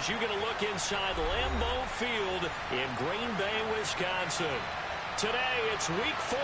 as you get a look inside Lambeau Field in Green Bay, Wisconsin. Today, it's week 4.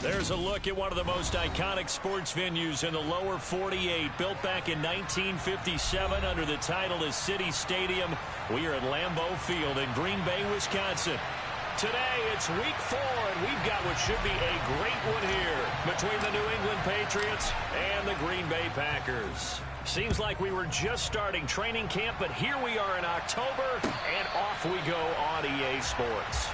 There's a look at one of the most iconic sports venues in the lower 48. Built back in 1957 under the title of City Stadium. We are at Lambeau Field in Green Bay, Wisconsin. Today, it's week 4, and we've got what should be a great one here between the New England Patriots and the Green Bay Packers. Seems like we were just starting training camp, but here we are in October, and off we go on EA Sports.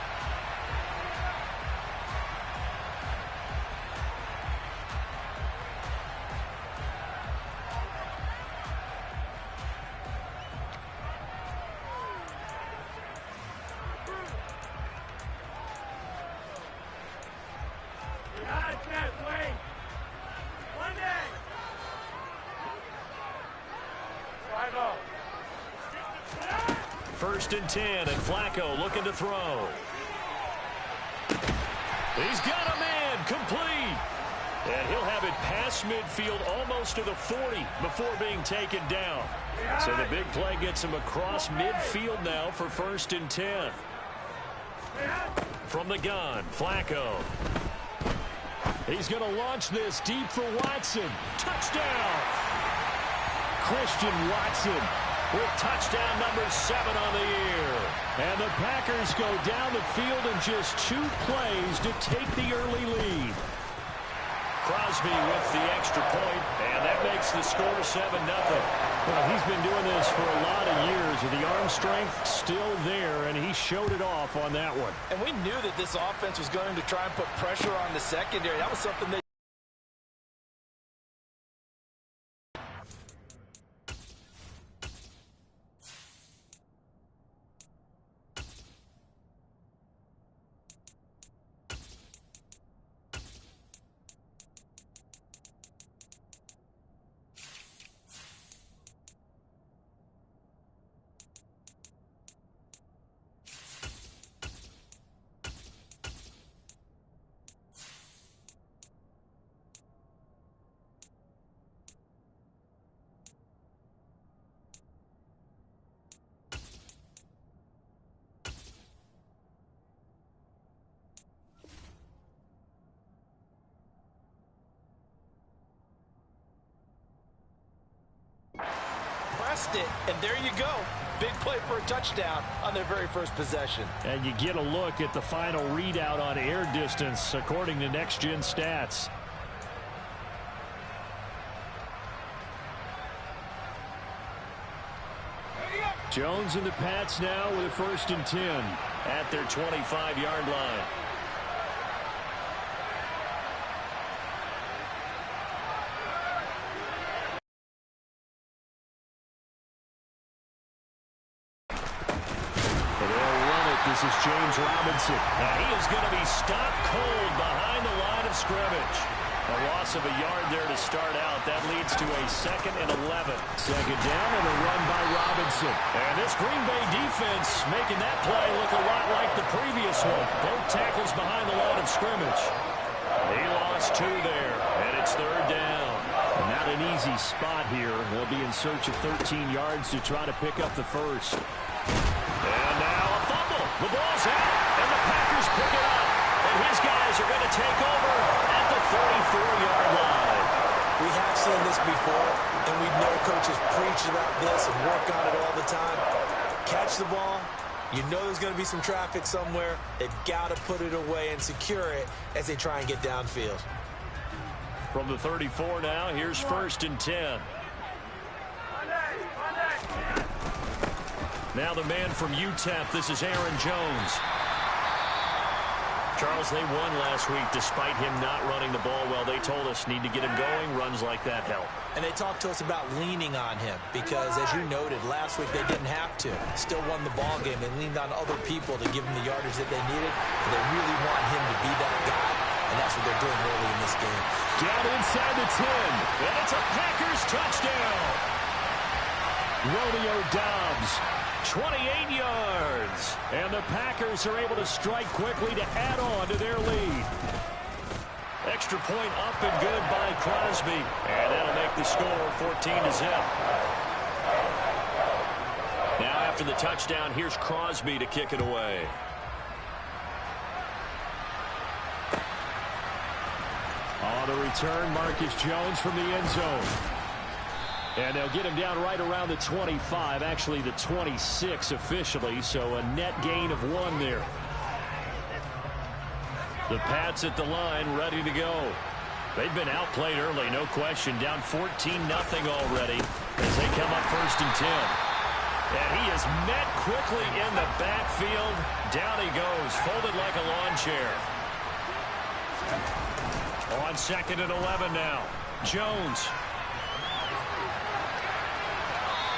First and 10, and Flacco looking to throw. He's got a man, complete. And he'll have it past midfield almost to the 40 before being taken down. So the big play gets him across midfield now for first and 10. From the gun, Flacco. He's going to launch this deep for Watson. Touchdown! Christian Watson with touchdown number 7 on the year. And the Packers go down the field in just 2 plays to take the early lead. Crosby with the extra point, and that makes the score 7-0. Well, he's been doing this for a lot of years, with the arm strength still there, and he showed it off on that one. And we knew that this offense was going to try and put pressure on the secondary. That was something they it, and there you go. Big play for a touchdown on their very first possession. And you get a look at the final readout on air distance according to Next Gen Stats. Jones and the Pats now with a 1st and 10 at their 25-yard line. This is James Robinson. Now he is going to be stopped cold behind the line of scrimmage. A loss of a yard there to start out. That leads to a 2nd and 11. 2nd down and a run by Robinson. And this Green Bay defense making that play look a lot like the previous one. Both tackles behind the line of scrimmage. He lost 2 there, and it's 3rd down. Not an easy spot here. They'll be in search of 13 yards to try to pick up the first. And now a fumble. The ball's out, and the Packers pick it up. And his guys are going to take over at the 34-yard line. We have seen this before, and we know coaches preach about this and work on it all the time. Catch the ball. You know there's going to be some traffic somewhere. They've got to put it away and secure it as they try and get downfield. From the 34 now, here's 1st and 10. Now the man from UTEP, this is Aaron Jones. Charles, they won last week despite him not running the ball well. They told us need to get him going. Runs like that help. And they talked to us about leaning on him because, as you noted, last week they didn't have to. Still won the ball game. They leaned on other people to give them the yardage that they needed. And they really want him to be that guy, and that's what they're doing early in this game. Down inside the 10, and it's a Packers touchdown. Romeo Doubs, 28 yards. And the Packers are able to strike quickly to add on to their lead. Extra point up and good by Crosby. And that'll make the score 14-0. Now after the touchdown, here's Crosby to kick it away. On the return, Marcus Jones from the end zone. And they'll get him down right around the 25, actually the 26 officially, so a net gain of 1 there. The Pats at the line, ready to go. They've been outplayed early, no question, down 14-0 already as they come up 1st and 10. And he is met quickly in the backfield. Down he goes, folded like a lawn chair. On 2nd and 11 now, Jones.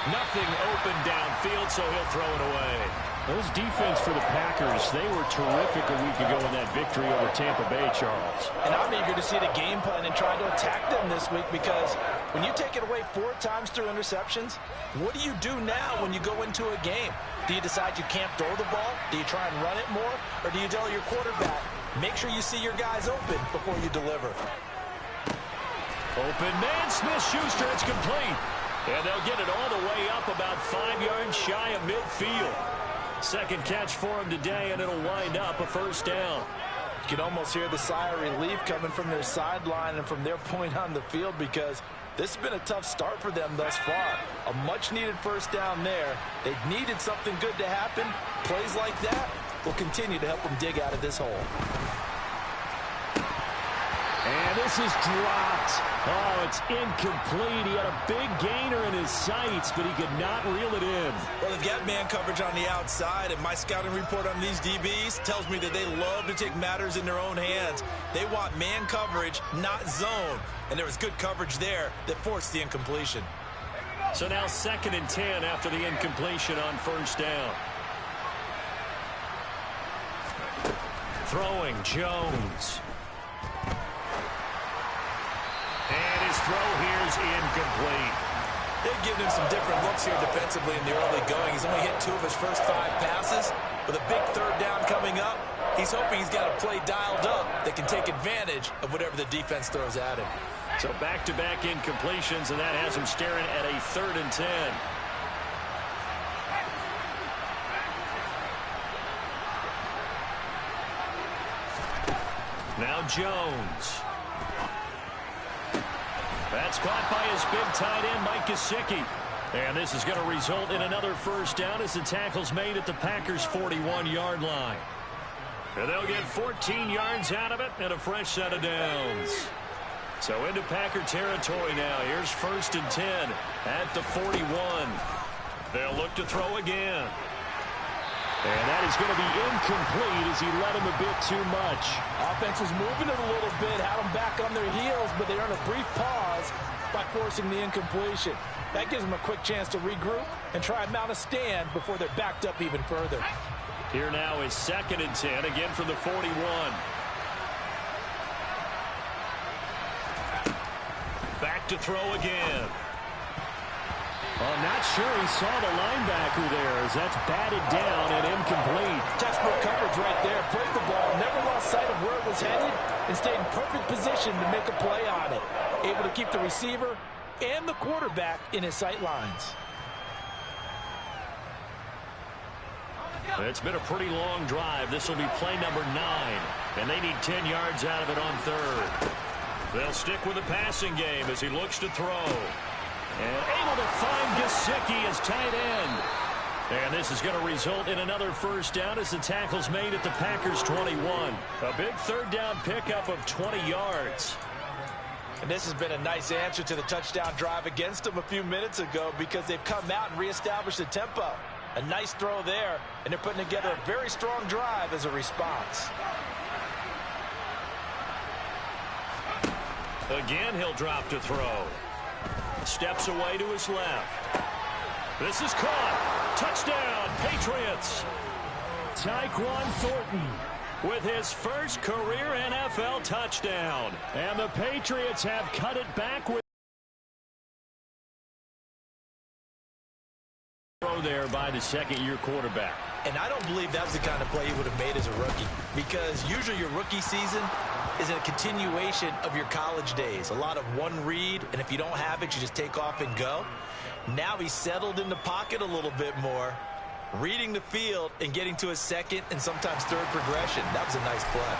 Nothing open downfield, so he'll throw it away. Those defense for the Packers, they were terrific a week ago in that victory over Tampa Bay, Charles. And I'm eager to see the game plan and try to attack them this week because when you take it away 4 times through interceptions, what do you do now when you go into a game? Do you decide you can't throw the ball? Do you try and run it more? Or do you tell your quarterback, make sure you see your guys open before you deliver? Open man, Smith-Schuster, it's complete. And they'll get it all the way up about 5 yards shy of midfield. Second catch for him today, and it'll wind up a 1st down. You can almost hear the sigh of relief coming from their sideline and from their point on the field because this has been a tough start for them thus far. A much-needed 1st down there. They needed something good to happen. Plays like that will continue to help them dig out of this hole. And this is dropped. Oh, it's incomplete. He had a big gainer in his sights, but he could not reel it in. Well, they've got man coverage on the outside, and my scouting report on these DBs tells me that they love to take matters in their own hands. They want man coverage, not zone. And there was good coverage there that forced the incompletion. So now 2nd and 10 after the incompletion on 1st down. Throwing, Jones. And his throw here is incomplete. They've given him some different looks here defensively in the early going. He's only hit 2 of his first 5 passes. With a big 3rd down coming up, he's hoping he's got a play dialed up that can take advantage of whatever the defense throws at him. So back-to-back incompletions, and that has him staring at a 3rd and 10. Now Jones. That's caught by his big tight end, Mike Gesicki. And this is going to result in another 1st down as the tackle's made at the Packers' 41-yard line. And they'll get 14 yards out of it and a fresh set of downs. So into Packer territory now. Here's 1st and 10 at the 41. They'll look to throw again. And that is going to be incomplete as he led him a bit too much. Offense was moving it a little bit, had them back on their heels, but they earned a brief pause by forcing the incompletion. That gives them a quick chance to regroup and try and mount a stand before they're backed up even further. Here now is 2nd and 10, again from the 41. Back to throw again. I'm not sure he saw the linebacker there as that's batted down and incomplete. Textbook coverage right there. Played the ball, never lost sight of where it was headed, and stayed in perfect position to make a play on it. Able to keep the receiver and the quarterback in his sight lines. It's been a pretty long drive. This will be play number 9, and they need 10 yards out of it on 3rd. They'll stick with the passing game as he looks to throw. And able to find Gesicki as tight end. And this is going to result in another first down as the tackle's made at the Packers' 21. A big 3rd down pickup of 20 yards. And this has been a nice answer to the touchdown drive against them a few minutes ago because they've come out and reestablished the tempo. A nice throw there, and they're putting together a very strong drive as a response. Again, he'll drop to throw. Steps away to his left. This is caught. Touchdown, Patriots. Tyquan Thornton with his first career NFL touchdown. And the Patriots have cut it back with throw there by the 2nd-year quarterback. And I don't believe that was the kind of play he would have made as a rookie, because usually your rookie season is a continuation of your college days. A lot of one read, and if you don't have it, you just take off and go. Now he's settled in the pocket a little bit more, reading the field and getting to his 2nd and sometimes 3rd progression. That was a nice play.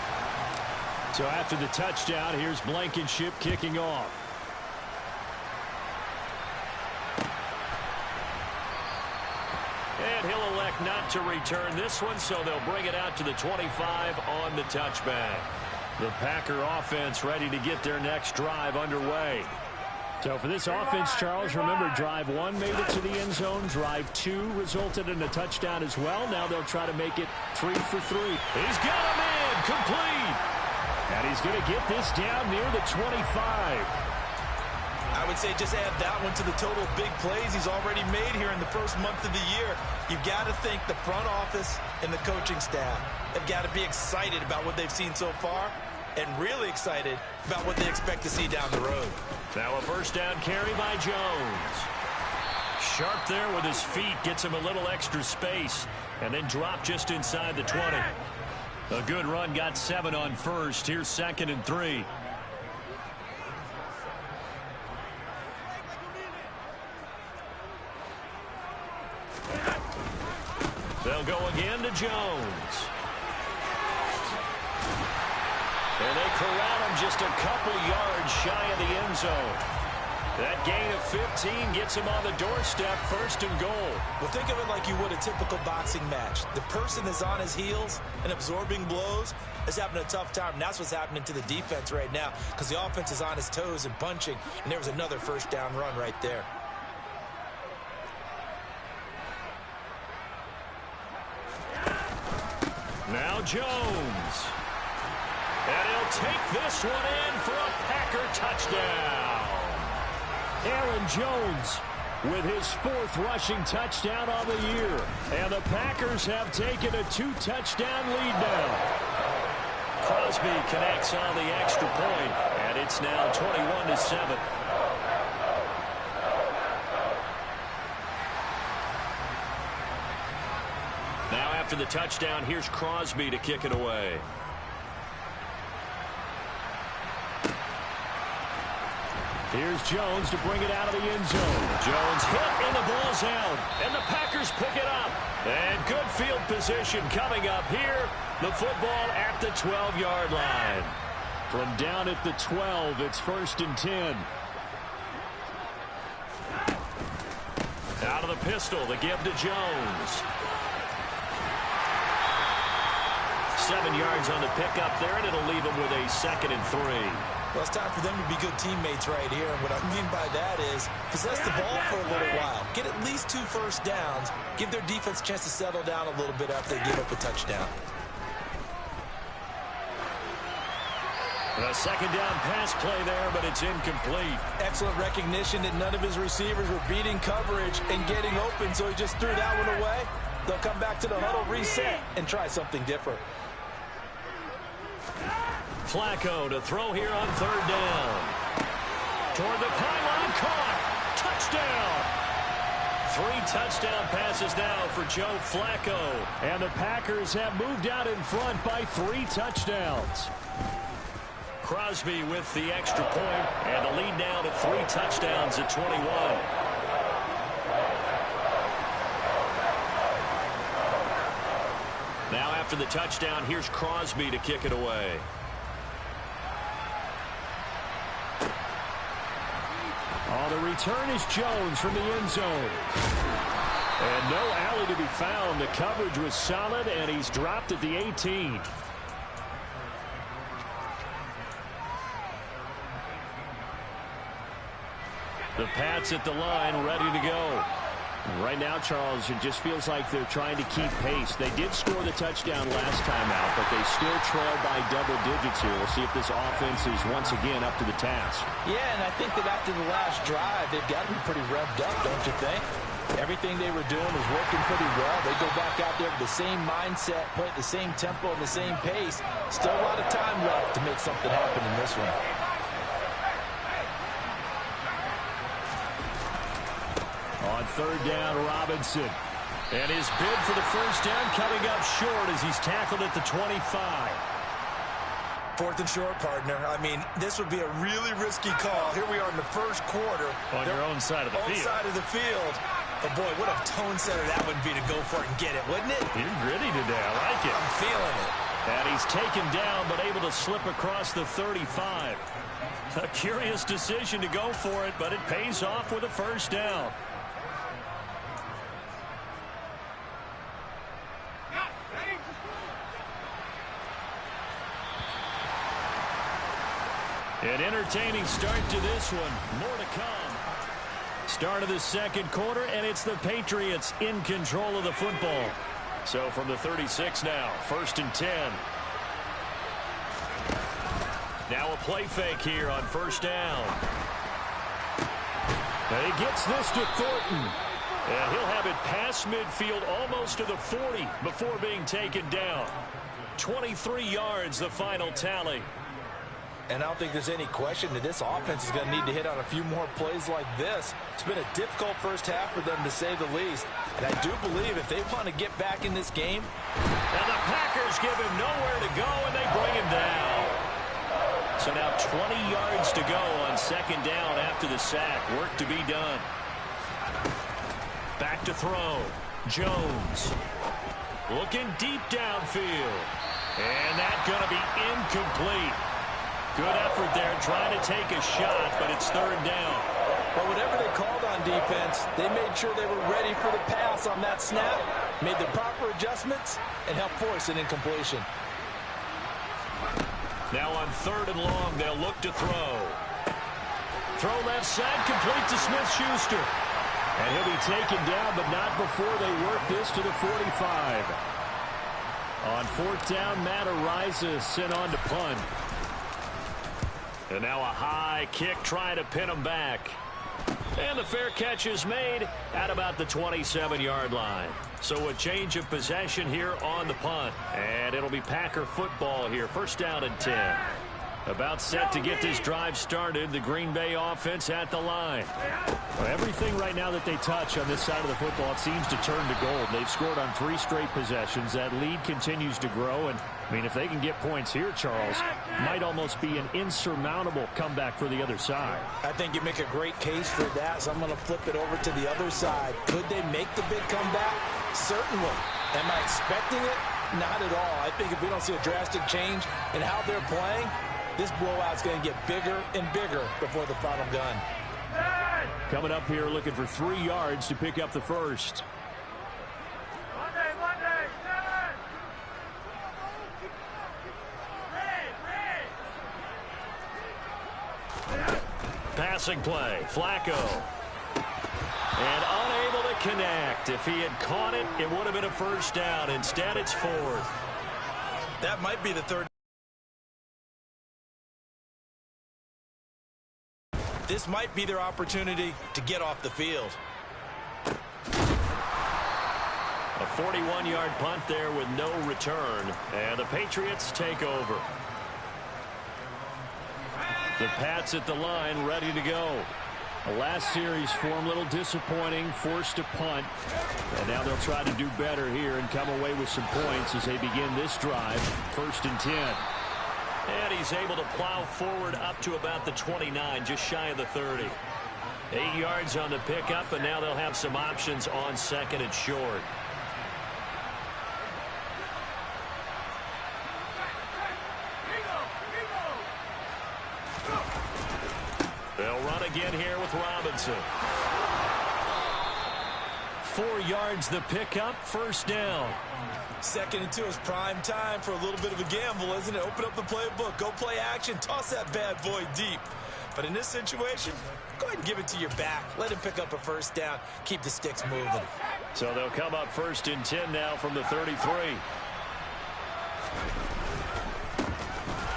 So after the touchdown, here's Blankenship kicking off. And he'll elect not to return this one, so they'll bring it out to the 25 on the touchback. The Packer offense ready to get their next drive underway. So for this offense, Charles, remember, drive 1 made it to the end zone. Drive 2 resulted in a touchdown as well. Now they'll try to make it 3 for 3. He's got him in, complete. And he's going to get this down near the 25. I would say just add that one to the total big plays he's already made here in the first month of the year. You've got to think the front office and the coaching staff have got to be excited about what they've seen so far and really excited about what they expect to see down the road. Now a first down carry by Jones. Sharp there with his feet, gets him a little extra space, and then drop just inside the 20. A good run, got 7 on first. Here's 2nd and 3. They'll go again to Jones. And they corral him just a couple yards shy of the end zone. That gain of 15 gets him on the doorstep, 1st and goal. Well, think of it like you would a typical boxing match. The person is on his heels and absorbing blows is having a tough time. And that's what's happening to the defense right now because the offense is on his toes and punching. And there was another first down run right there. Now Jones. And he'll take this one in for a Packer touchdown. Aaron Jones with his 4th rushing touchdown on the year. And the Packers have taken a 2-touchdown lead now. Crosby connects on the extra point, and it's now 21-7. Now after the touchdown, here's Crosby to kick it away. Here's Jones to bring it out of the end zone. Jones hit and the ball's out. And the Packers pick it up. And good field position coming up here. The football at the 12-yard line. From down at the 12, it's 1st and 10. Out of the pistol, the give to Jones. 7 yards on the pickup there, and it'll leave him with a 2nd and 3. Well, it's time for them to be good teammates right here. And what I mean by that is possess the ball for a little while. Get at least 2 first downs. Give their defense a chance to settle down a little bit after they give up a touchdown. A second down pass play there, but it's incomplete. Excellent recognition that none of his receivers were beating coverage and getting open, so he just threw that one away. They'll come back to the huddle, reset, and try something different. Flacco to throw here on 3rd down. Toward the pylon, caught. Touchdown. 3 touchdown passes now for Joe Flacco. And the Packers have moved out in front by 3 touchdowns. Crosby with the extra point, and the lead now to 3 touchdowns at 21. Now after the touchdown, here's Crosby to kick it away. Oh, the return is Jones from the end zone. And no alley to be found. The coverage was solid, and he's dropped at the 18. The Pats at the line, ready to go. Right now, Charles, it just feels like they're trying to keep pace. They did score the touchdown last time out, but they still trail by double digits here. We'll see if this offense is once again up to the task. Yeah, and I think that after the last drive, they've got to be pretty revved up, don't you think? Everything they were doing was working pretty well. They go back out there with the same mindset, play at the same tempo and the same pace. Still a lot of time left to make something happen in this one. On 3rd down, Robinson. And his bid for the first down coming up short as he's tackled at the 25. 4th and short, partner. I mean, this would be a really risky call. Here we are in the first quarter. On your own side of the field. Side of the field. But, boy, what a tone setter that would be to go for it and get it, wouldn't it? You're gritty today. I like it. I'm feeling it. And he's taken down, but able to slip across the 35. A curious decision to go for it, but it pays off with a first down. An entertaining start to this one. More to come. Start of the second quarter, and it's the Patriots in control of the football. So from the 36 now, 1st and 10. Now a play fake here on 1st down. And he gets this to Thornton. And he'll have it past midfield almost to the 40 before being taken down. 23 yards, the final tally. And I don't think there's any question that this offense is going to need to hit on a few more plays like this. It's been a difficult first half for them, to say the least. And I do believe if they want to get back in this game. And the Packers give him nowhere to go, and they bring him down. So now 20 yards to go on 2nd down after the sack. Work to be done. Back to throw. Jones. Looking deep downfield. And that's going to be incomplete. Good effort there, trying to take a shot, but it's 3rd down. But whatever they called on defense, they made sure they were ready for the pass on that snap, made the proper adjustments, and helped force an incompletion. Now on 3rd and long, they'll look to throw. Throw left side, complete to Smith-Schuster. And he'll be taken down, but not before they work this to the 45. On 4th down, Matt Araiza sent on to punt. And now a high kick trying to pin him back. And the fair catch is made at about the 27-yard line. So a change of possession here on the punt. And it'll be Packer football here. 1st down and 10. About set to get this drive started. The Green Bay offense at the line. Well, everything right now that they touch on this side of the football, it seems to turn to gold. They've scored on 3 straight possessions. That lead continues to grow. And, I mean, if they can get points here, Charles, might almost be an insurmountable comeback for the other side. I think you make a great case for that, so I'm going to flip it over to the other side. Could they make the big comeback? Certainly. Am I expecting it? Not at all. I think if we don't see a drastic change in how they're playing, this blowout's going to get bigger and bigger before the final gun. Coming up here looking for 3 yards to pick up the first. passing play. Flacco. And unable to connect. If he had caught it, it would have been a first down. Instead, it's fourth. That might be the third. This might be their opportunity to get off the field. A 41-yard punt there with no return. And the Patriots take over. The Pats at the line, ready to go. The last series for them, a little disappointing, forced to punt. And now they'll try to do better here and come away with some points as they begin this drive. 1st and 10. And he's able to plow forward up to about the 29, just shy of the 30. 8 yards on the pickup, and now they'll have some options on 2nd and short. They'll run again here with Robinson. 4 yards the pickup, 1st down. 2nd and 2 is prime time for a little bit of a gamble, isn't it? Open up the playbook, go play action, toss that bad boy deep. But in this situation, go ahead and give it to your back. Let him pick up a 1st down. Keep the sticks moving. So they'll come up 1st and 10 now from the 33.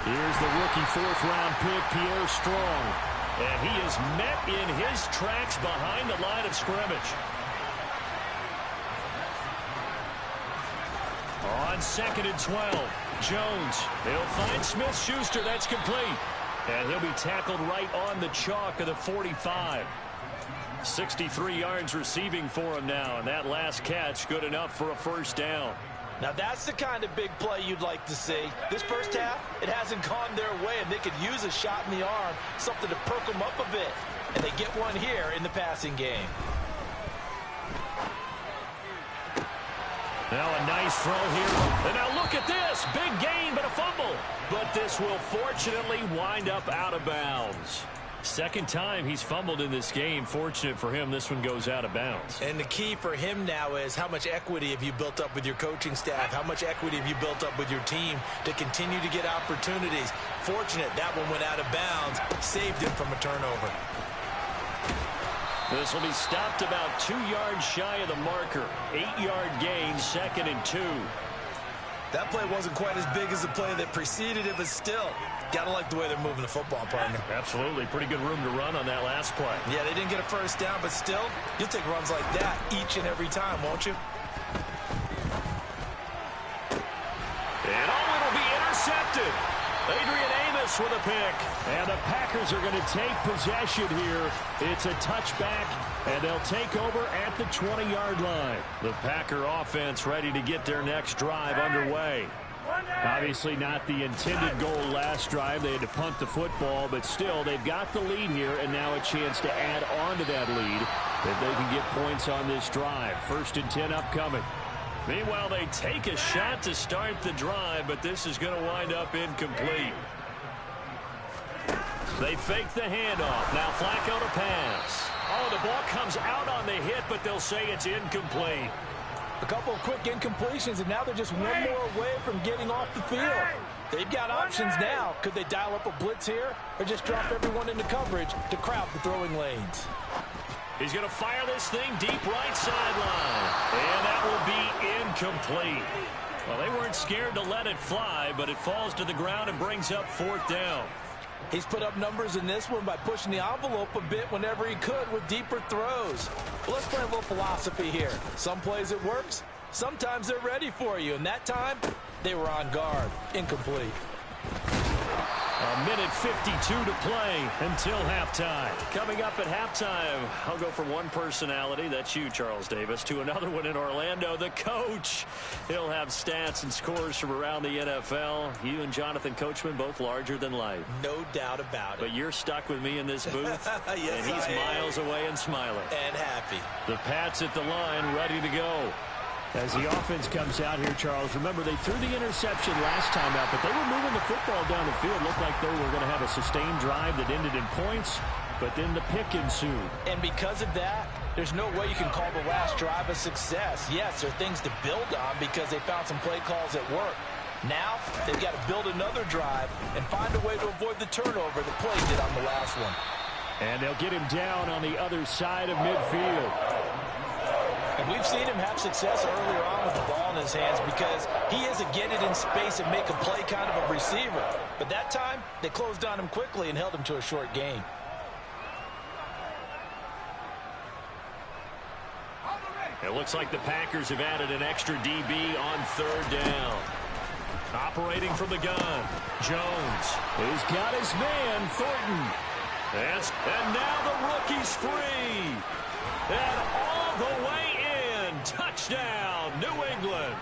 Here's the rookie 4th-round pick, Pierre Strong. And he is met in his tracks behind the line of scrimmage. On 2nd and 12, Jones. He'll find Smith-Schuster. That's complete. And he'll be tackled right on the chalk of the 45. 63 yards receiving for him now. And that last catch good enough for a 1st down. Now that's the kind of big play you'd like to see. This first half, it hasn't gone their way, and they could use a shot in the arm, something to perk them up a bit. And they get one here in the passing game. Now a nice throw here. And now look at this. Big gain, but a fumble. But this will fortunately wind up out of bounds. 2nd time he's fumbled in this game. Fortunate for him, this one goes out of bounds. And the key for him now is how much equity have you built up with your coaching staff? How much equity have you built up with your team to continue to get opportunities? Fortunate that one went out of bounds. Saved him from a turnover. This will be stopped about 2 yards shy of the marker. 8-yard gain, 2nd and 2. That play wasn't quite as big as the play that preceded it, but still, gotta like the way they're moving the football, partner. Absolutely. Pretty good room to run on that last play. Yeah, they didn't get a 1st down, but still, you'll take runs like that each and every time, won't you? And it'll be intercepted. Adrian Amos with a pick. And the Packers are going to take possession here. It's a touchback, and they'll take over at the 20-yard line. The Packer offense ready to get their next drive underway. Obviously not the intended goal last drive. They had to punt the football, but still they've got the lead here, and now a chance to add on to that lead if they can get points on this drive. 1st and 10 upcoming. Meanwhile, they take a shot to start the drive, but this is going to wind up incomplete. They fake the handoff. Now Flacco to pass. Oh, the ball comes out on the hit, but they'll say it's incomplete. A couple of quick incompletions, and now they're just one more away from getting off the field. They've got options now. Could they dial up a blitz here or just drop everyone into coverage to crowd the throwing lanes? He's going to fire this thing deep right sideline. And that will be incomplete. Well, they weren't scared to let it fly, but it falls to the ground and brings up 4th down. He's put up numbers in this one by pushing the envelope a bit whenever he could with deeper throws. But let's play a little philosophy here. Some plays it works. Sometimes they're ready for you. And that time, they were on guard. Incomplete. A minute 52 to play until halftime. Coming up at halftime, I'll go from one personality, that's you, Charles Davis, to another one in Orlando, the coach. He'll have stats and scores from around the NFL. You and Jonathan Coachman, both larger than life. No doubt about it. But you're stuck with me in this booth, yes, and he's miles away and smiling. And happy. The Pats at the line, ready to go. As the offense comes out here, Charles, remember they threw the interception last time out, but they were moving the football down the field. Looked like they were going to have a sustained drive that ended in points, but then the pick ensued. And because of that, there's no way you can call the last drive a success. Yes, there are things to build on because they found some play calls that work. Now, they've got to build another drive and find a way to avoid the turnover the play did on the last one. And they'll get him down on the other side of midfield. And we've seen him have success earlier on with the ball in his hands because he is a get it in space and make a play kind of a receiver. But that time, they closed on him quickly and held him to a short gain. It looks like the Packers have added an extra DB on third down. Operating from the gun, Jones. He's got his man, Thornton. And now the rookie's free. And all the way in. Touchdown, New England.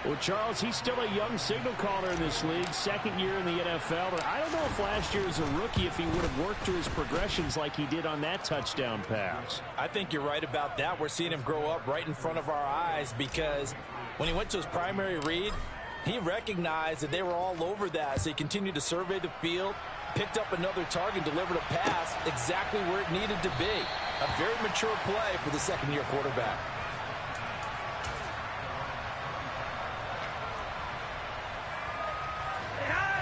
Well, Charles, he's still a young signal caller in this league, second year in the NFL. But I don't know if last year as a rookie, if he would have worked through his progressions like he did on that touchdown pass. I think you're right about that. We're seeing him grow up right in front of our eyes because when he went to his primary read, he recognized that they were all over that. So he continued to survey the field, picked up another target, delivered a pass exactly where it needed to be. A very mature play for the second-year quarterback.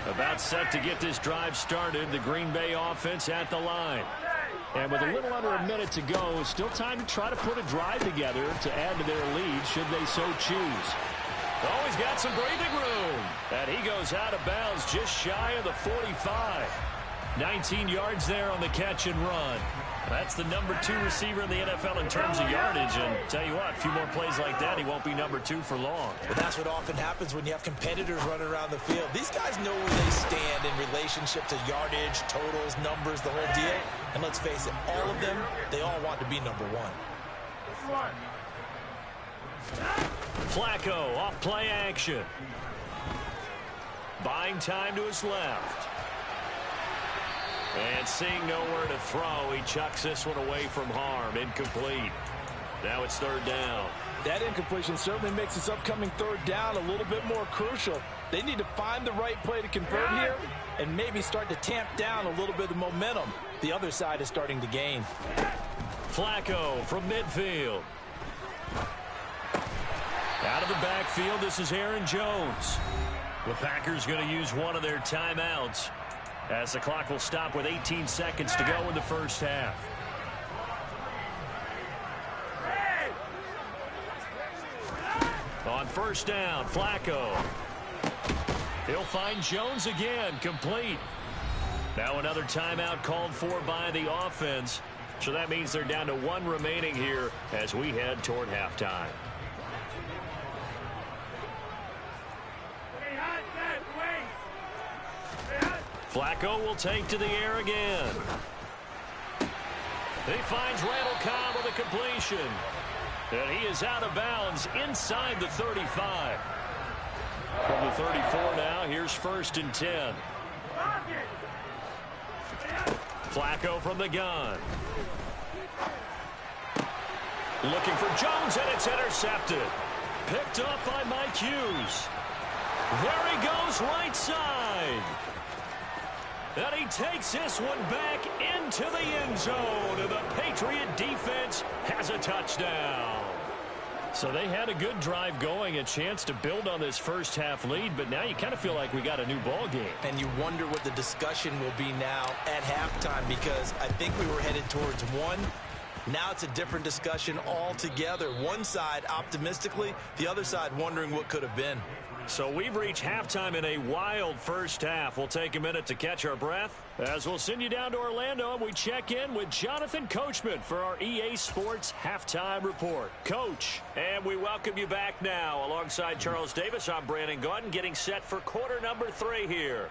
About set to get this drive started, the Green Bay offense at the line. And with a little under a minute to go, still time to try to put a drive together to add to their lead should they so choose. Oh, he's got some breathing room. And he goes out of bounds just shy of the 45. 19 yards there on the catch and run. That's the number 2 receiver in the NFL in terms of yardage. And tell you what, a few more plays like that, he won't be number 2 for long. But that's what often happens when you have competitors running around the field. These guys know where they stand in relationship to yardage, totals, numbers, the whole deal. And let's face it, all of them, they all want to be number 1. Flacco off play action. Buying time to his left. And seeing nowhere to throw, he chucks this one away from harm. Incomplete. Now it's third down. That incompletion certainly makes this upcoming third down a little bit more crucial. They need to find the right play to convert here and maybe start to tamp down a little bit of momentum. The other side is starting to gain. Flacco from midfield. Out of the backfield, this is Aaron Jones. The Packers going to use one of their timeouts, as the clock will stop with 18 seconds to go in the first half. On first down, Flacco. He'll find Jones again, complete. Now another timeout called for by the offense. So that means they're down to 1 remaining here as we head toward halftime. Flacco will take to the air again. He finds Randall Cobb with a completion. And he is out of bounds inside the 35. From the 34 now, here's first and 10. Flacco from the gun. Looking for Jones, and it's intercepted. Picked up by Mike Hughes. There he goes, right side. And he takes this one back into the end zone. And the Patriot defense has a touchdown. So they had a good drive going, a chance to build on this first half lead, but now you kind of feel like we got a new ball game. And you wonder what the discussion will be now at halftime, because I think we were headed towards 1. Now it's a different discussion altogether. One side optimistically, the other side wondering what could have been. So we've reached halftime in a wild first half. We'll take a minute to catch our breath as we'll send you down to Orlando and we check in with Jonathan Coachman for our EA Sports Halftime Report. Coach, and we welcome you back now. Alongside Charles Davis, I'm Brandon Gaudin, getting set for quarter number 3 here.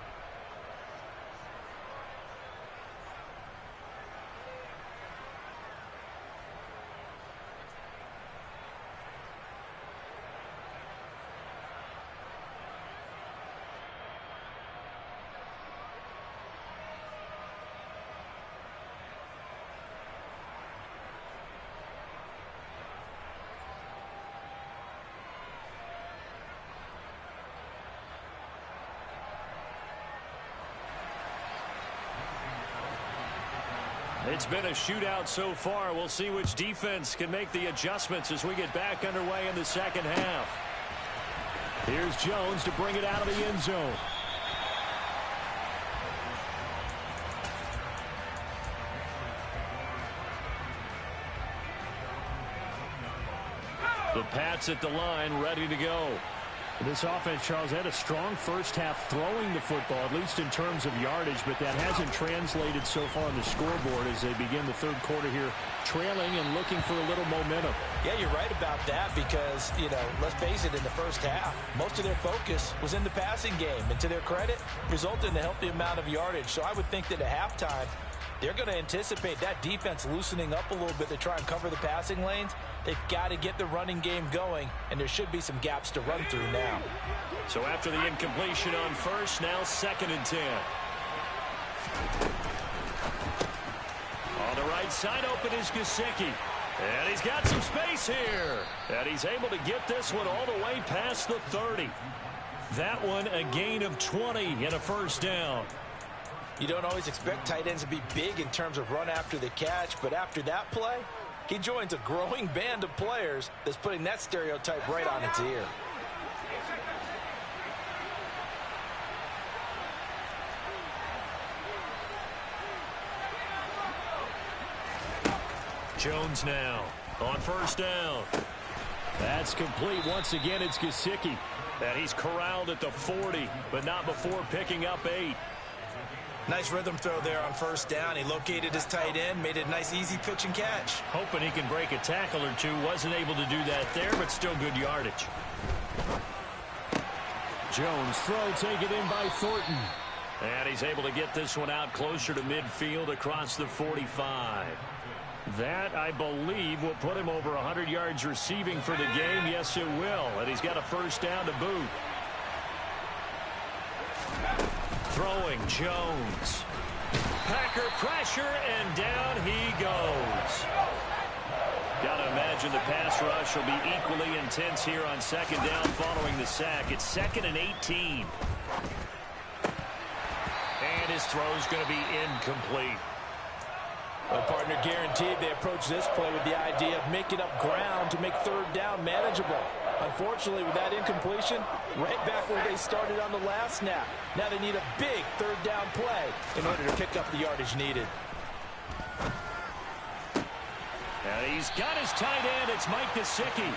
It's been a shootout so far. We'll see which defense can make the adjustments as we get back underway in the second half. Here's Jones to bring it out of the end zone. The Pats at the line, ready to go. This offense, Charles, had a strong first half throwing the football, at least in terms of yardage, but that hasn't translated so far on the scoreboard as they begin the third quarter here, trailing and looking for a little momentum. Yeah, you're right about that because, let's face it, in the first half, most of their focus was in the passing game. And to their credit, resulted in a healthy amount of yardage. So I would think that at halftime, they're going to anticipate that defense loosening up a little bit to try and cover the passing lanes. They've got to get the running game going, and there should be some gaps to run through now. So after the incompletion on first, now 2nd and 10. On the right side, open is Gesicki. And he's got some space here. And he's able to get this one all the way past the 30. That one a gain of 20 and a first down. You don't always expect tight ends to be big in terms of run after the catch, but after that play, he joins a growing band of players that's putting that stereotype right on its ear. Jones now on first down. That's complete. Once again, it's Gesicki. And he's corralled at the 40, but not before picking up 8. Nice rhythm throw there on first down. He located his tight end, made it a nice easy pitch and catch. Hoping he can break a tackle or two. Wasn't able to do that there, but still good yardage. Jones throw taken in by Thornton. And he's able to get this one out closer to midfield across the 45. That, I believe, will put him over 100 yards receiving for the game. Yes, it will. And he's got a first down to boot. Throwing Jones. Packer pressure, and down he goes. Got to imagine the pass rush will be equally intense here on second down following the sack. It's 2nd and 18. And his throw's going to be incomplete. My partner guaranteed they approach this play with the idea of making up ground to make third down manageable. Unfortunately, with that incompletion, right back where they started on the last snap. Now they need a big third down play in order to pick up the yardage needed. And he's got his tight end. It's Mike Gesicki.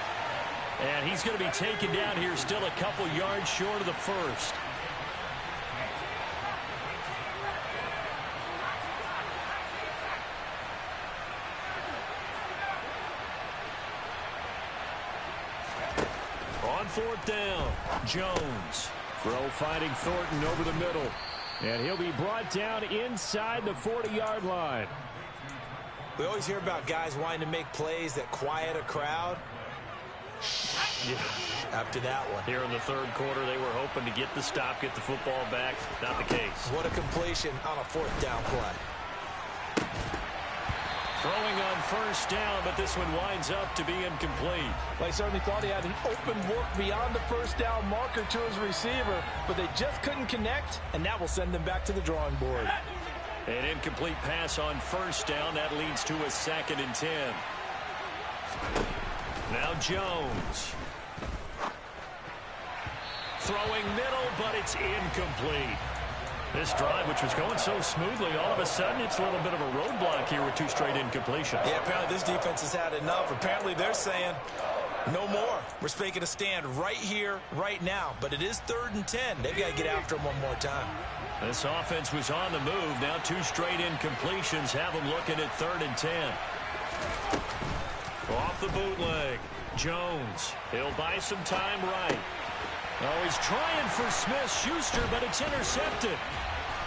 And he's going to be taken down here still a couple yards short of the first. On fourth down, Jones. Throw finding Thornton over the middle. And he'll be brought down inside the 40-yard line. We always hear about guys wanting to make plays that quiet a crowd. Yeah, after that one. Here in the third quarter, they were hoping to get the stop, get the football back. Not the case. What a completion on a fourth down play. Throwing on first down, but this one winds up to be incomplete. Well, he certainly thought he had an open look beyond the first down marker to his receiver, but they just couldn't connect, and that will send them back to the drawing board. An incomplete pass on first down. That leads to a 2nd and 10. Now Jones. Throwing middle, but it's incomplete. This drive, which was going so smoothly, all of a sudden it's a little bit of a roadblock here with 2 straight incompletions. Yeah, apparently this defense has had enough. Apparently they're saying, no more. We're making a stand right here, right now. But it is 3rd and 10. They've got to get after him one more time. This offense was on the move. Now 2 straight incompletions have them looking at 3rd and 10. Off the bootleg. Jones. He'll buy some time right. Oh, he's trying for Smith-Schuster, but it's intercepted.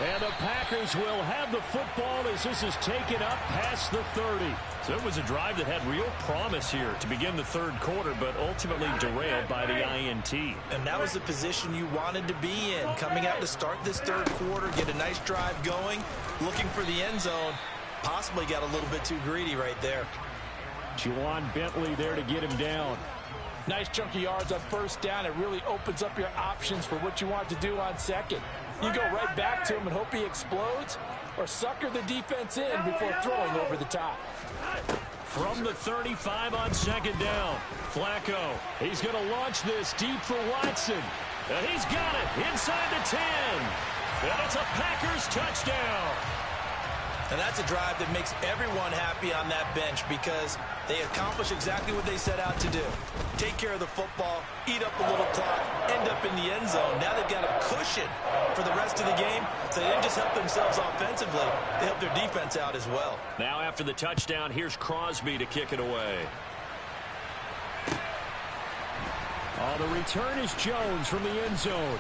And the Packers will have the football as this is taken up past the 30. So it was a drive that had real promise here to begin the third quarter, but ultimately derailed by the INT. And that was the position you wanted to be in. Coming out to start this third quarter, get a nice drive going, looking for the end zone. Possibly got a little bit too greedy right there. Juwan Bentley there to get him down. Nice chunk of yards on first down. It really opens up your options for what you want to do on second. You go right back to him and hope he explodes, or sucker the defense in before throwing over the top. From the 35 on second down, Flacco. He's going to launch this deep for Watson. And he's got it inside the 10. And it's a Packers touchdown. And that's a drive that makes everyone happy on that bench because they accomplish exactly what they set out to do. Take care of the football, eat up a little clock, end up in the end zone. Now they've got a cushion for the rest of the game, so they didn't just help themselves offensively, they helped their defense out as well. Now after the touchdown, here's Crosby to kick it away. Oh, the return is Jones from the end zone.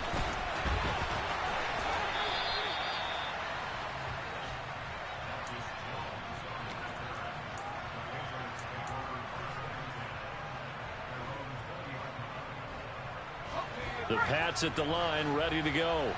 The Pats at the line, ready to go.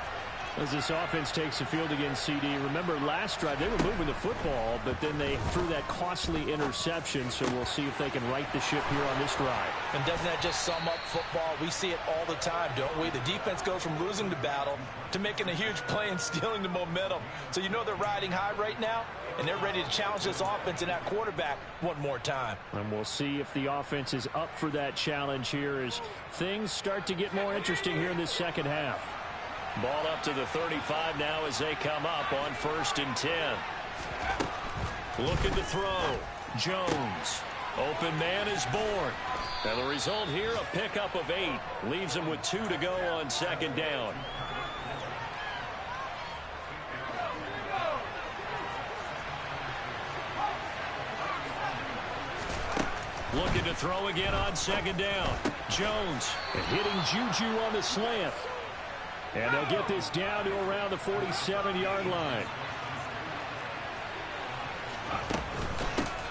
As this offense takes the field against CD. Remember, last drive, they were moving the football, but then they threw that costly interception, so we'll see if they can right the ship here on this drive. And doesn't that just sum up football? We see it all the time, don't we? The defense goes from losing the battle to making a huge play and stealing the momentum. So you know they're riding high right now, and they're ready to challenge this offense and that quarterback one more time. And we'll see if the offense is up for that challenge here as things start to get more interesting here in this second half. Ball up to the 35 now as they come up on 1st and 10. Looking to throw. Jones. Open man is born. And the result here, a pickup of 8. Leaves him with 2 to go on 2nd down. Looking to throw again on 2nd down. Jones hitting Juju on the slant. And they'll get this down to around the 47-yard line.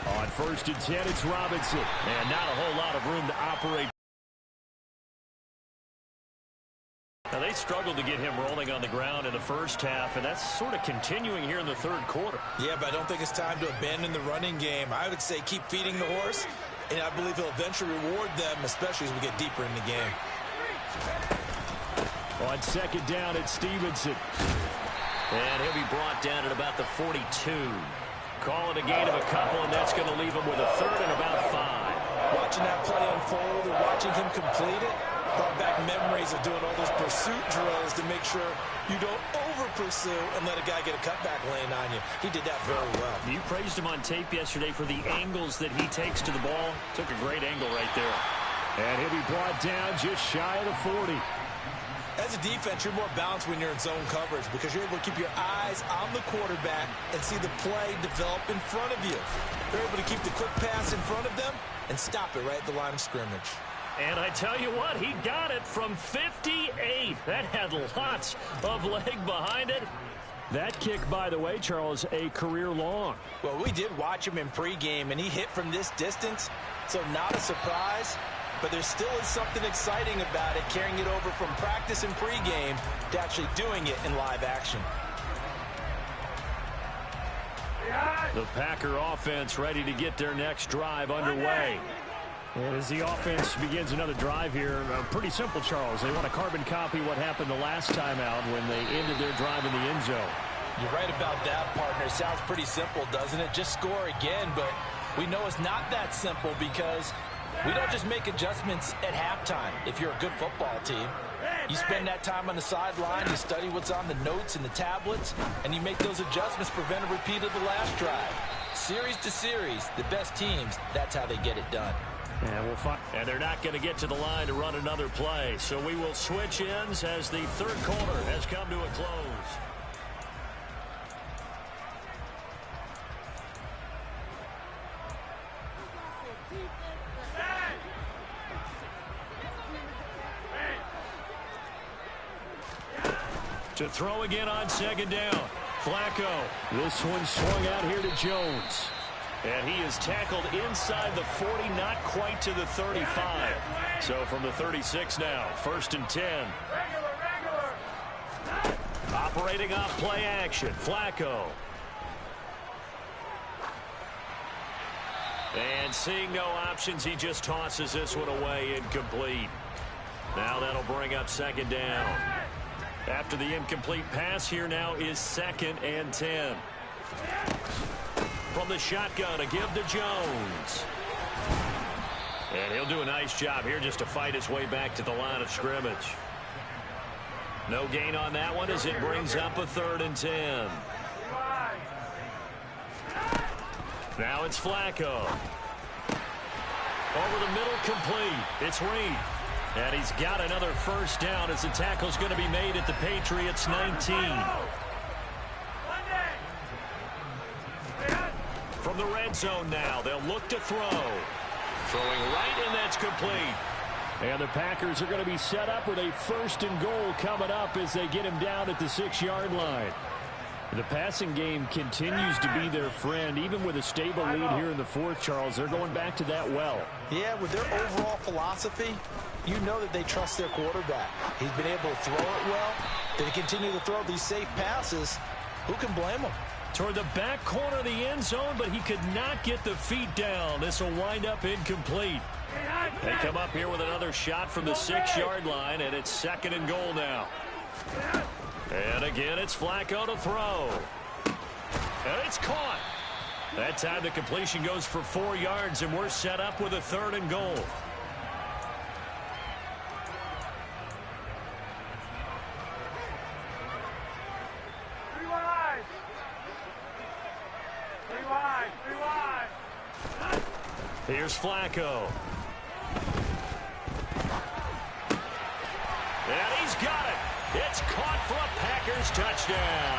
On 1st and 10, it's Robinson. And not a whole lot of room to operate. Now, they struggled to get him rolling on the ground in the first half, and that's sort of continuing here in the 3rd quarter. Yeah, but I don't think it's time to abandon the running game. I would say keep feeding the horse, and I believe he'll eventually reward them, especially as we get deeper in the game. On 2nd down, it's Stevenson. And he'll be brought down at about the 42. Call it a gain of a couple, and that's going to leave him with a 3rd and about 5. Watching that play unfold and watching him complete it brought back memories of doing all those pursuit drills to make sure you don't over-pursue and let a guy get a cutback lane on you. He did that very well. You praised him on tape yesterday for the angles that he takes to the ball. Took a great angle right there. And he'll be brought down just shy of the 40. As a defense, you're more balanced when you're in zone coverage because you're able to keep your eyes on the quarterback and see the play develop in front of you. They're able to keep the quick pass in front of them and stop it right at the line of scrimmage. And I tell you what, he got it from 58. That had lots of leg behind it. That kick, by the way, Charles, a career long. Well, we did watch him in pregame, and he hit from this distance, so not a surprise. But there still is something exciting about it, carrying it over from practice and pregame to actually doing it in live action. The Packer offense ready to get their next drive underway. And as the offense begins another drive here, pretty simple, Charles. They want to carbon copy what happened the last time out when they ended their drive in the end zone. You're right about that, partner. It sounds pretty simple, doesn't it? Just score again, but we know it's not that simple because we don't just make adjustments at halftime if you're a good football team. You spend that time on the sideline, you study what's on the notes and the tablets, and you make those adjustments, prevent a repeat of the last drive. Series to series, the best teams, that's how they get it done. And we'll find. And they're not going to get to the line to run another play. So we will switch ends as the 3rd quarter has come to a close. To throw again on 2nd down. Flacco. This one swung out here to Jones. And he is tackled inside the 40, not quite to the 35. So from the 36 now, 1st and 10. Operating off play action, Flacco. And seeing no options, he just tosses this one away, incomplete. Now that'll bring up 2nd down. After the incomplete pass, here now is 2nd and 10. From the shotgun, a give to Jones. And he'll do a nice job here just to fight his way back to the line of scrimmage. No gain on that one as it brings up a 3rd and 10. Now it's Flacco. Over the middle, complete. It's Reed. And he's got another first down as the tackle's going to be made at the Patriots 19. From the red zone now, they'll look to throw. Throwing right, and that's complete. And the Packers are going to be set up with a 1st and goal coming up as they get him down at the 6-yard line. The passing game continues to be their friend. Even with a stable lead here in the 4th, Charles, they're going back to that well. Yeah, with their overall philosophy, you know that they trust their quarterback. He's been able to throw it well. They continue to throw these safe passes. Who can blame them? Toward the back corner of the end zone, but he could not get the feet down. This will wind up incomplete. They come up here with another shot from the 6-yard line, and it's 2nd and goal now. And again, it's Flacco to throw. And it's caught. That time the completion goes for 4 yards, and we're set up with a 3rd and goal. Here's Flacco. And he's got it. It's caught for a Packers touchdown.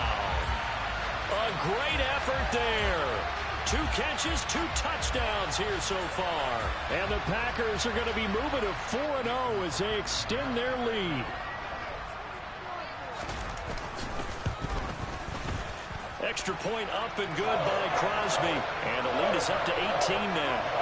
A great effort there. 2 catches, 2 touchdowns here so far. And the Packers are going to be moving to 4-0 as they extend their lead. Extra point up and good by Crosby. And the lead is up to 18 now.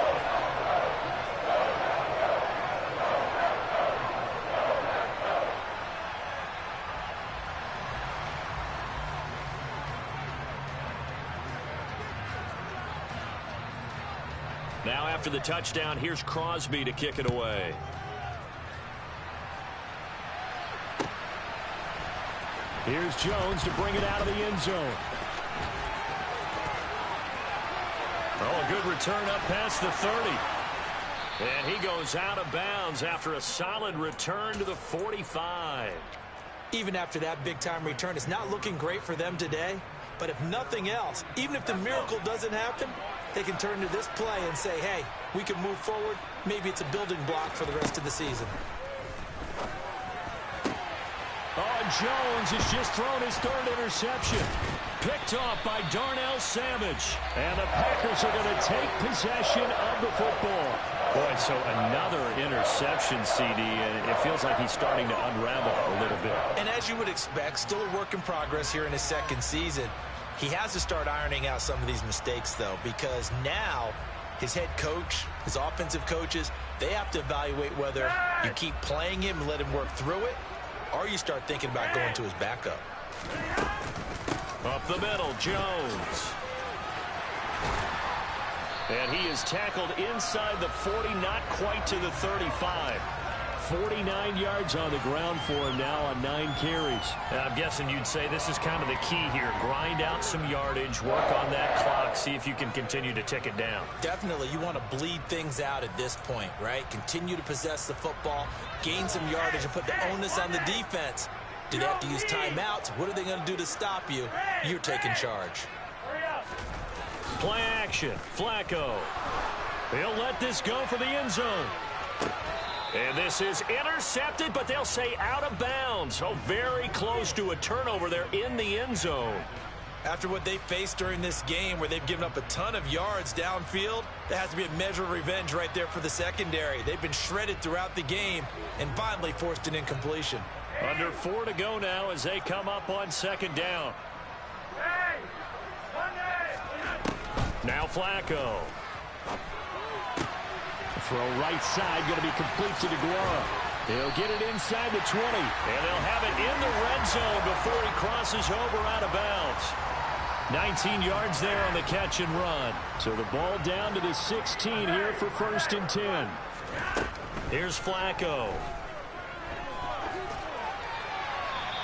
Now after the touchdown, here's Crosby to kick it away. Here's Jones to bring it out of the end zone. Oh, a good return up past the 30. And he goes out of bounds after a solid return to the 45. Even after that big-time return, it's not looking great for them today. But if nothing else, even if the miracle doesn't happen, they can turn to this play and say, hey, we can move forward. Maybe it's a building block for the rest of the season. Oh, Jones has just thrown his 3rd interception. Picked off by Darnell Savage. And the Packers are going to take possession of the football. Boy, so another interception, CD, and it feels like he's starting to unravel a little bit. And as you would expect, still a work in progress here in his 2nd season. He has to start ironing out some of these mistakes, though, because now his head coach, his offensive coaches, they have to evaluate whether you keep playing him and let him work through it, or you start thinking about going to his backup. Up the middle, Jones. And he is tackled inside the 40, not quite to the 35. 49 yards on the ground for him now on 9 carries. I'm guessing you'd say this is kind of the key here. Grind out some yardage, work on that clock, see if you can continue to tick it down. Definitely, you want to bleed things out at this point, right? Continue to possess the football, gain some yardage, and put the onus on the defense. Do they have to use timeouts? What are they going to do to stop you? You're taking charge. Play action. Flacco. He'll let this go for the end zone. And this is intercepted, but they'll say out of bounds. Oh, very close to a turnover there in the end zone. After what they faced during this game where they've given up a ton of yards downfield, there has to be a measure of revenge right there for the secondary. They've been shredded throughout the game and finally forced an incompletion. Under 4 to go now as they come up on 2nd down. Now Flacco. Throw right side, going to be complete to DeGuara. He'll get it inside the 20. And they'll have it in the red zone before he crosses over out of bounds. 19 yards there on the catch and run. So the ball down to the 16 here for 1st and 10. Here's Flacco.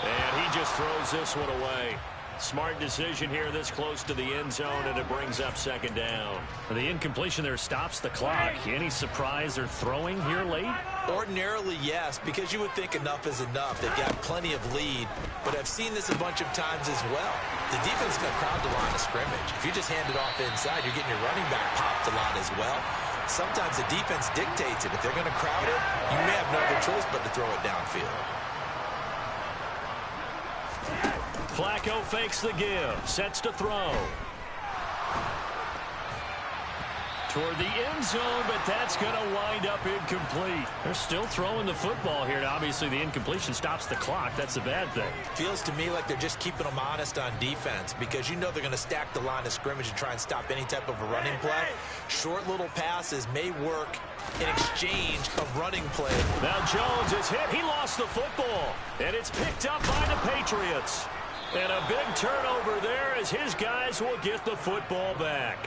And he just throws this one away. Smart decision here this close to the end zone, and it brings up 2nd down. The incompletion there stops the clock. Any surprise they're throwing here late? Ordinarily, yes, because you would think enough is enough. They've got plenty of lead, but I've seen this a bunch of times as well. The defense is going to crowd the line of scrimmage. If you just hand it off inside, you're getting your running back popped a lot as well. Sometimes the defense dictates it. If they're going to crowd it, you may have no other choice but to throw it downfield. Flacco fakes the give, sets to throw. Toward the end zone, but that's going to wind up incomplete. They're still throwing the football here. Now, obviously, the incompletion stops the clock. That's the bad thing. Feels to me like they're just keeping them honest on defense because you know they're going to stack the line of scrimmage and try and stop any type of a running play. Short little passes may work in exchange of running play. Now Jones is hit. He lost the football, and it's picked up by the Patriots. And a big turnover there as his guys will get the football back.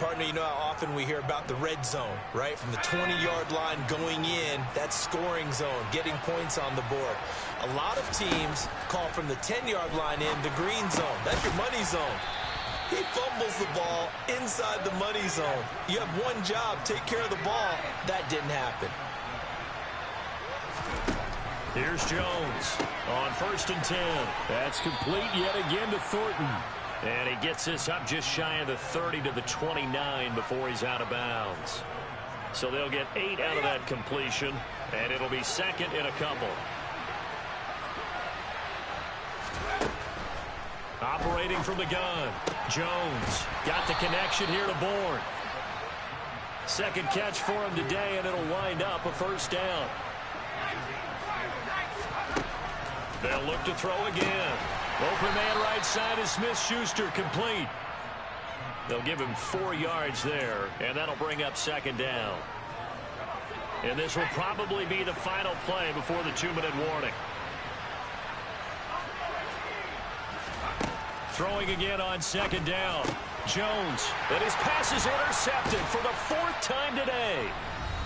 Partner, you know how often we hear about the red zone, right? From the 20-yard line going in, that's scoring zone, getting points on the board. A lot of teams call from the 10-yard line in the green zone. That's your money zone. He fumbles the ball inside the money zone. You have one job, take care of the ball. That didn't happen. Here's Jones on 1st and 10. That's complete yet again to Thornton. And he gets this up just shy of the 30 to the 29 before he's out of bounds. So they'll get 8 out of that completion, and it'll be second in a couple. Operating from the gun, Jones got the connection here to Bourne. Second catch for him today, and it'll wind up a first down. They'll look to throw again. Open man right side is Smith-Schuster, complete. They'll give him 4 yards there, and that'll bring up second down. And this will probably be the final play before the 2-minute warning. Throwing again on second down. Jones, and his pass is intercepted for the 4th time today.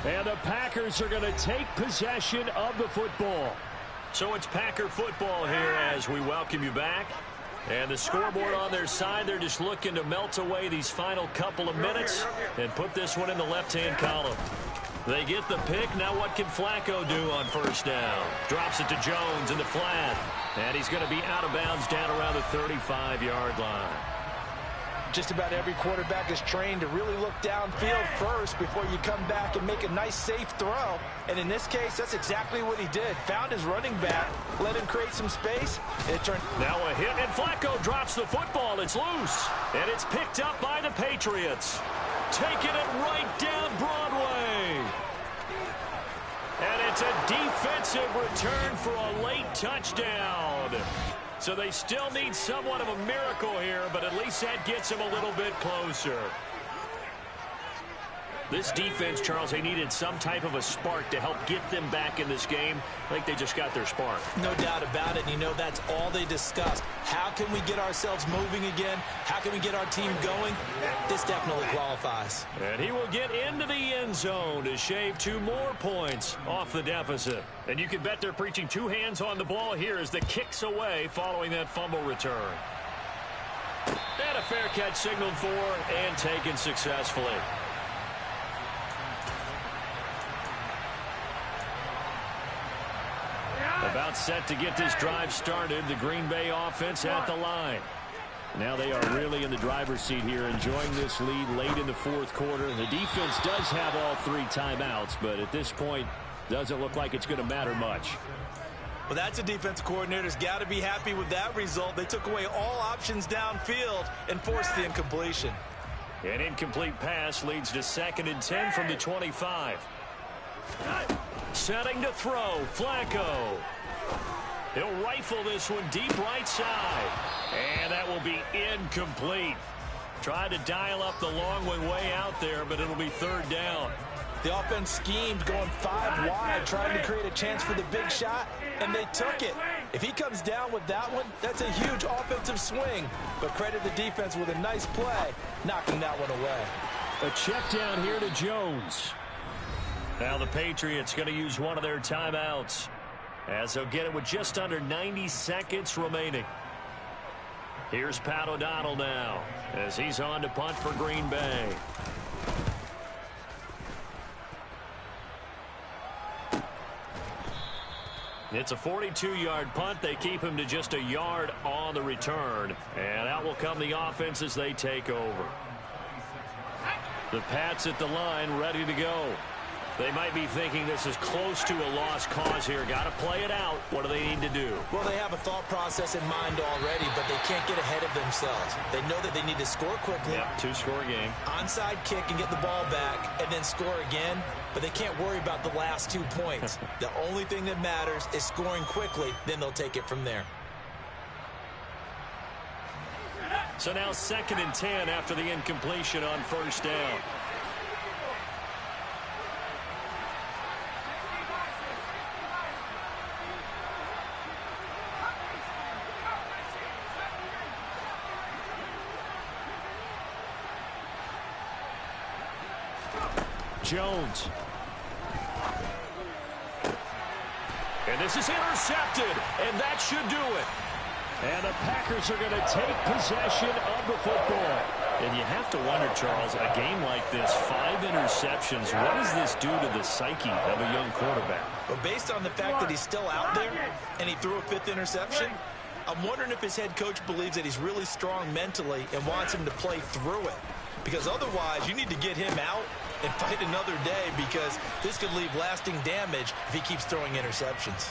And the Packers are going to take possession of the football. So it's Packer football here as we welcome you back. And the scoreboard on their side, they're just looking to melt away these final couple of minutes and put this one in the left-hand column. They get the pick. Now what can Flacco do on first down? Drops it to Jones in the flat. And he's going to be out of bounds down around the 35-yard line. Just about every quarterback is trained to really look downfield first before you come back and make a nice, safe throw. And in this case, that's exactly what he did. Found his running back, let him create some space. It turned. Now a hit, and Flacco drops the football. It's loose, and it's picked up by the Patriots. Taking it right down Broadway. And it's a defensive return for a late touchdown. So they still need somewhat of a miracle here, but at least that gets them a little bit closer. This defense, Charles, they needed some type of a spark to help get them back in this game. I think they just got their spark. No doubt about it. You know, that's all they discussed. How can we get ourselves moving again? How can we get our team going? This definitely qualifies. And he will get into the end zone to shave 2 more points off the deficit. And you can bet they're preaching 2 hands on the ball here as the kick's away following that fumble return. And a fair catch signaled for and taken successfully. About set to get this drive started. The Green Bay offense at the line. Now they are really in the driver's seat here, enjoying this lead late in the 4th quarter. The defense does have all 3 timeouts, but at this point, doesn't look like it's going to matter much. Well, that's a defense coordinator's got to be happy with that result. They took away all options downfield and forced the incompletion. An incomplete pass leads to 2nd and 10 from the 25. Setting to throw, Flacco. He'll rifle this one deep right side. And that will be incomplete. Tried to dial up the long one way out there, but it'll be 3rd down. The offense schemed going 5 wide, trying to create a chance for the big shot, and they took it. If he comes down with that one, that's a huge offensive swing. But credit the defense with a nice play, knocking that one away. A check down here to Jones. Now the Patriots going to use one of their timeouts as they'll get it with just under 90 seconds remaining. Here's Pat O'Donnell now as he's on to punt for Green Bay. It's a 42-yard punt. They keep him to just a yard on the return. And out will come the offense as they take over. The Pats at the line, ready to go. They might be thinking this is close to a lost cause here. Got to play it out. What do they need to do? Well, they have a thought process in mind already, but they can't get ahead of themselves. They know that they need to score quickly. Yep, two-score game. Onside kick and get the ball back and then score again, but they can't worry about the last 2 points. The only thing that matters is scoring quickly, then they'll take it from there. So now 2nd and 10 after the incompletion on first down. Jones. And this is intercepted, and that should do it. And the Packers are going to take possession of the football. And you have to wonder, Charles, a game like this, 5 interceptions, what does this do to the psyche of a young quarterback? But based on the fact that he's still out there and he threw a 5th interception, I'm wondering if his head coach believes that he's really strong mentally and wants him to play through it. Because otherwise, you need to get him out and fight another day, because this could leave lasting damage if he keeps throwing interceptions.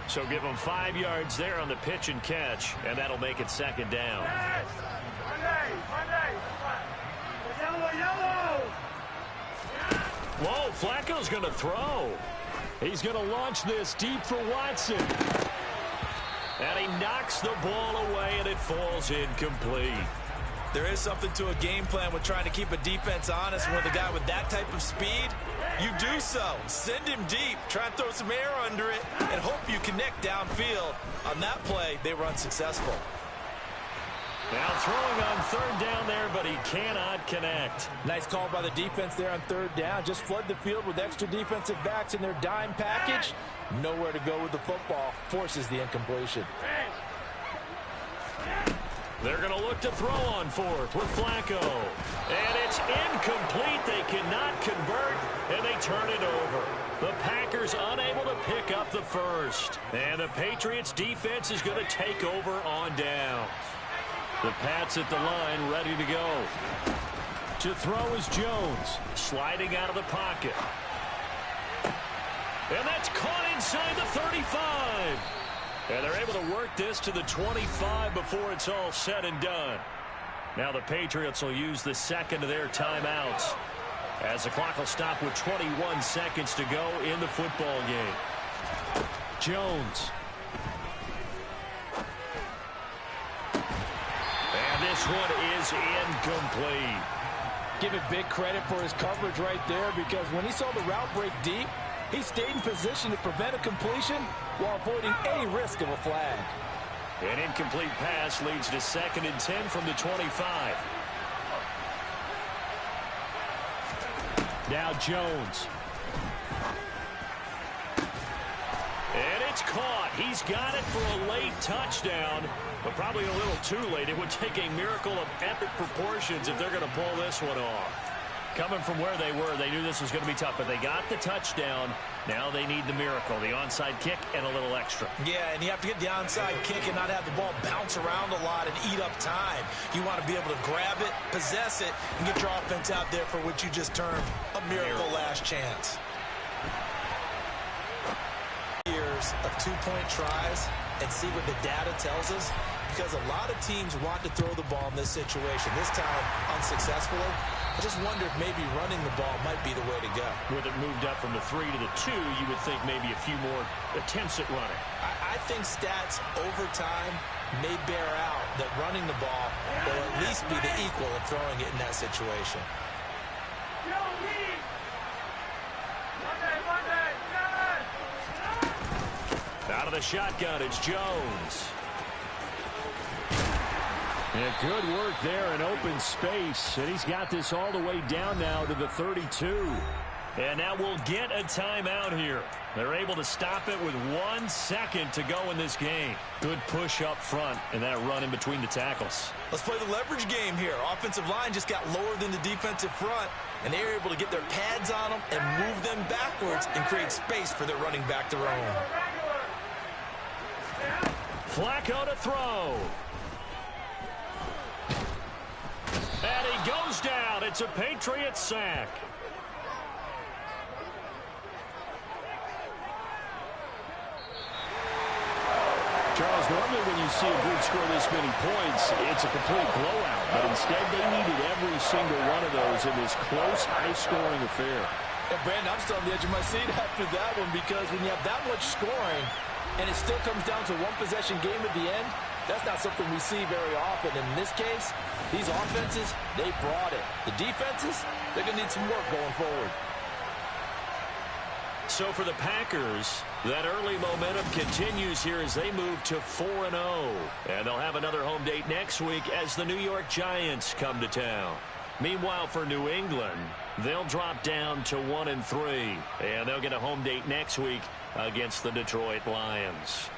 So give him 5 yards there on the pitch and catch, and that'll make it 2nd down. Whoa, Flacco's going to throw. He's going to launch this deep for Watson. And he knocks the ball away, and it falls incomplete. There is something to a game plan with trying to keep a defense honest. With a guy with that type of speed, you do so. Send him deep. Try and throw some air under it and hope you connect downfield. On that play, they were unsuccessful. Now throwing on 3rd down there, but he cannot connect. Nice call by the defense there on 3rd down. Just flood the field with extra defensive backs in their dime package. Nowhere to go with the football. Forces the incompletion. They're going to look to throw on 4th with Flacco. And it's incomplete. They cannot convert, and they turn it over. The Packers unable to pick up the first. And the Patriots defense is going to take over on downs. The Pats at the line, ready to go. To throw is Jones, sliding out of the pocket. And that's caught inside the 35. And they're able to work this to the 25 before it's all said and done. Now the Patriots will use the 2nd of their timeouts, as the clock will stop with 21 seconds to go in the football game. Jones. And this one is incomplete. Give it big credit for his coverage right there, because when he saw the route break deep, he stayed in position to prevent a completion while avoiding any risk of a flag. An incomplete pass leads to 2nd and 10 from the 25. Now Jones. And it's caught. He's got it for a late touchdown, but probably a little too late. It would take a miracle of epic proportions if they're going to pull this one off. Coming from where they were, they knew this was going to be tough, but they got the touchdown. Now they need the miracle, the onside kick and a little extra. Yeah, and you have to get the onside kick and not have the ball bounce around a lot and eat up time. You want to be able to grab it, possess it, and get your offense out there for what you just termed a miracle last chance. Years of 2-point tries and see what the data tells us, because a lot of teams want to throw the ball in this situation. This time, unsuccessfully. I just wonder if maybe running the ball might be the way to go. With it moved up from the 3 to the 2, you would think maybe a few more attempts at running. I think stats over time may bear out that running the ball will at least be the equal of throwing it in that situation. Out of the shotgun, it's Jones. Yeah, good work there in open space. And he's got this all the way down now to the 32. And now we'll get a timeout here. They're able to stop it with 1 second to go in this game. Good push up front and that run in between the tackles. Let's play the leverage game here. Offensive line just got lower than the defensive front, and they were able to get their pads on them and move them backwards and create space for their running back to roam. Flacco to throw. And he goes down. It's a Patriots sack. Charles, normally when you see a group score this many points, it's a complete blowout. But instead, they needed every single one of those in this close, high-scoring affair. And, Brandon, I'm still on the edge of my seat after that one because when you have that much scoring and it still comes down to one-possession game at the end, that's not something we see very often. In this case, these offenses, they brought it. The defenses, they're going to need some work going forward. So for the Packers, that early momentum continues here as they move to 4-0. And they'll have another home date next week as the New York Giants come to town. Meanwhile, for New England, they'll drop down to 1-3. And they'll get a home date next week against the Detroit Lions.